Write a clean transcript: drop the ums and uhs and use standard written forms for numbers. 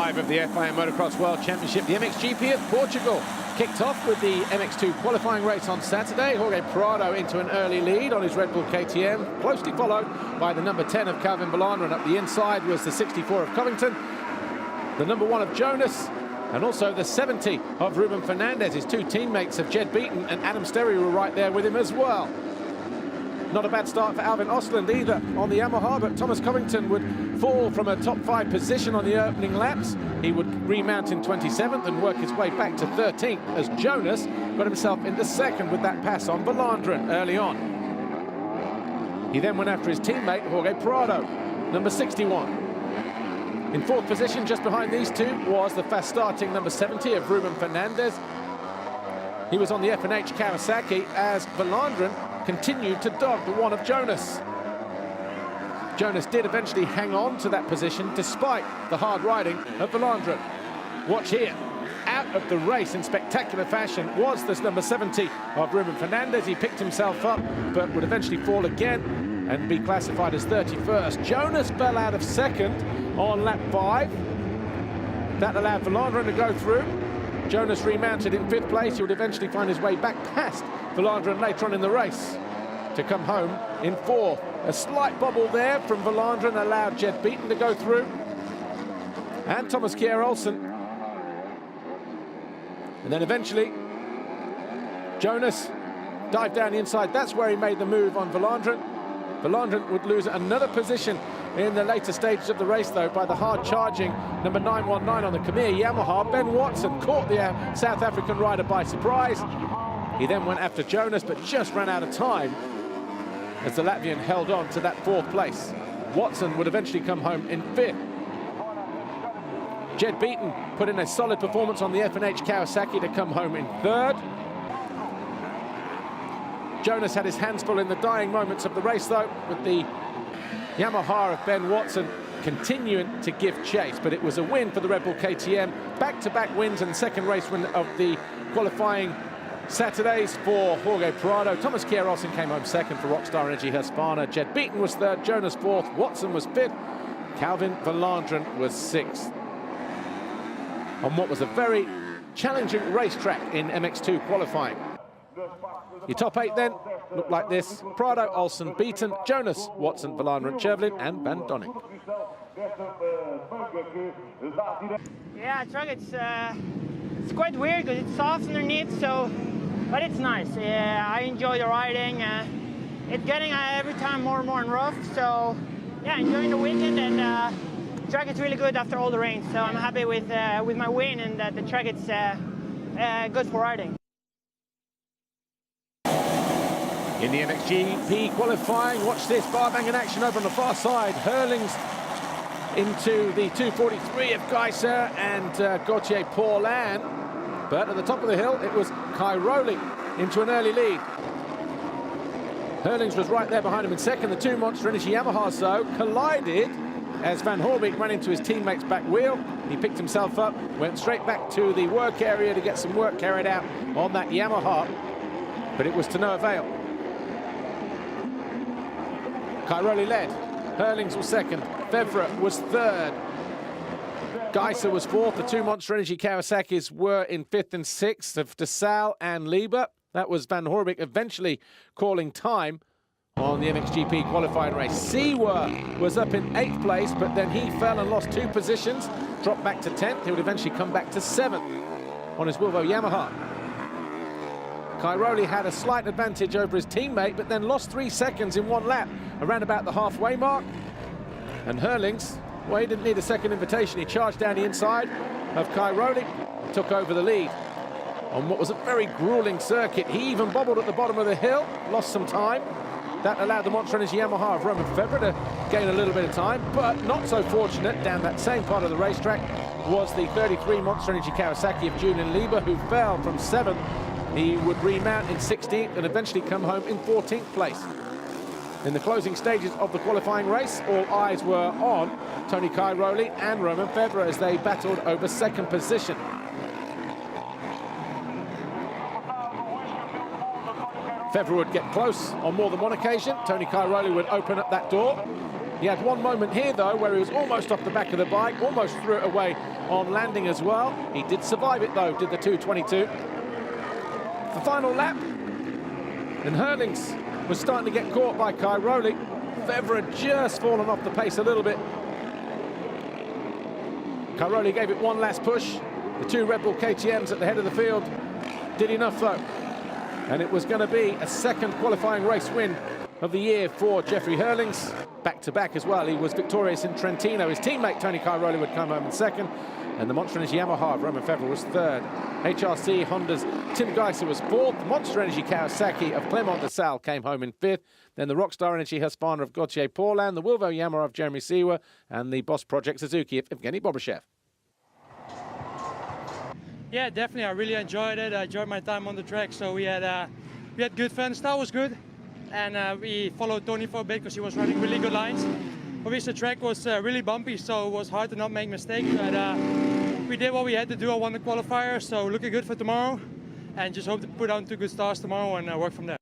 5 of the FIM Motocross World Championship. The MXGP at Portugal kicked off with the MX2 qualifying race on Saturday. Jorge Prado into an early lead on his Red Bull KTM, closely followed by the number 10 of Calvin Bollandra, and up the inside was the 64 of Covington, the number 1 of Jonas, and also the 70 of Ruben Fernandez. His two teammates of Jed Beaton and Adam Sterry were right there with him as well. Not a bad start for Alvin Osland either on the Yamaha, but Thomas Covington would fall from a top 5 position on the opening laps. He would remount in 27th and work his way back to 13th as Jonas got himself into second with that pass on Bollandra early on. He then went after his teammate Jorge Prado, number 61. In 4th position, just behind these two, was the fast-starting number 70 of Ruben Fernandez. He was on the F&H Kawasaki as Bollandra continued to dog the 1 of Jonas. Jonas did eventually hang on to that position despite the hard riding of Bollandra. Watch here, out of the race in spectacular fashion was this number 70 of Ruben Fernandez. He picked himself up but would eventually fall again and be classified as 31st. Jonas fell out of 2nd on lap 5. That allowed Bollandra to go through. Jonas remounted in 5th place. He would eventually find his way back past Bollandra later on in the race to come home in 4th. A slight bobble there from Bollandra allowed Jed Beaton to go through. And Thomas Kjær Olsen. And then eventually, Jonas dived down the inside. That's where he made the move on Bollandra. Bollandra would lose another position in the later stages of the race, though, by the hard-charging number 919 on the Khmer Yamaha. Ben Watson caught the South African rider by surprise. He then went after Jonas, but just ran out of time as the Latvian held on to that 4th place. Watson would eventually come home in 5th. Jed Beaton put in a solid performance on the F&H Kawasaki to come home in 3rd. Jonas had his hands full in the dying moments of the race, though, with the Yamaha of Ben Watson continuing to give chase. But it was a win for the Red Bull KTM. Back-to-back wins and second race win of the qualifying Saturdays for Jorge Prado. Thomas Kjær Olsen came home 2nd for Rockstar Energy Husqvarna. Jed Beaton was 3rd, Jonas 4th, Watson was 5th, Calvin Bollandra was 6th. On what was a very challenging racetrack in MX2 qualifying. Your top 8 then looked like this: Prado, Olsen, Beaton, Jonas, Watson, Bollandra, Chervlin and Van Donning. Yeah, track, it's quite weird because it's soft underneath, but it's nice. Yeah, I enjoy the riding. It's getting every time more and more rough, so yeah, enjoying the weekend, and the track is really good after all the rain, so I'm happy with my win, and that the track is good for riding. In the MXGP qualifying, watch this bar banging action over on the far side. Hurlings into the 243 of Geiser and Gauthier Paulin. But at the top of the hill, it was Cairoli into an early lead. Hurlings was right there behind him in 2nd. The two Monster Energy Yamahas, though, collided as Van Hoorbeek ran into his teammate's back wheel. He picked himself up, went straight back to the work area to get some work carried out on that Yamaha. But it was to no avail. Cairoli led, Hurlings was 2nd, Fevre was 3rd, Geiser was 4th. The two Monster Energy Kawasaki's were in 5th and 6th of De Salle and Lieber. That was Van Hoorbeek eventually calling time on the MXGP qualifying race. Seewer was up in 8th place, but then he fell and lost 2 positions, dropped back to 10th. He would eventually come back to 7th on his Wilvo Yamaha. Cairoli had a slight advantage over his teammate, but then lost 3 seconds in 1 lap around about the halfway mark. And Hurlings, well, he didn't need a second invitation. He charged down the inside of Cairoli, took over the lead on what was a very grueling circuit. He even bobbled at the bottom of the hill, lost some time. That allowed the Monster Energy Yamaha of Roman Fevre to gain a little bit of time, but not so fortunate down that same part of the racetrack was the 33 Monster Energy Kawasaki of Julian Lieber, who fell from 7th. He would remount in 16th and eventually come home in 14th place. In the closing stages of the qualifying race, all eyes were on Tony Cairoli and Roman Fevre as they battled over 2nd position. Fevre would get close on more than one occasion. Tony Cairoli would open up that door. He had one moment here, though, where he was almost off the back of the bike, almost threw it away on landing as well. He did survive it, though, did the 2:22. The final lap, and Herlings was starting to get caught by Cairoli. Febvre had just fallen off the pace a little bit. Cairoli gave it one last push. The two Red Bull KTMs at the head of the field did enough, though. And it was going to be a second qualifying race win of the year for Jeffrey Herlings. Back-to-back as well. He was victorious in Trentino. His teammate Tony Cairoli would come home in second. And the Monster Energy Yamaha of Roman Febvre was third. HRC Honda's Tim Geiser was fourth. The Monster Energy Kawasaki of Clément de Sales came home in fifth. Then the Rockstar Energy Husqvarna of Gauthier Paulin, the Wilvo Yamaha of Jeremy Seewer, and the Boss Project Suzuki of Evgeny Bobryshev. Yeah, definitely. I really enjoyed it. I enjoyed my time on the track. So we had good fun. Start was good, and we followed Tony for a bit because he was running really good lines. Obviously, the track was really bumpy, so it was hard to not make mistakes. But we did what we had to do. I won the qualifier, so looking good for tomorrow, and just hope to put on 2 good stars tomorrow and work from there.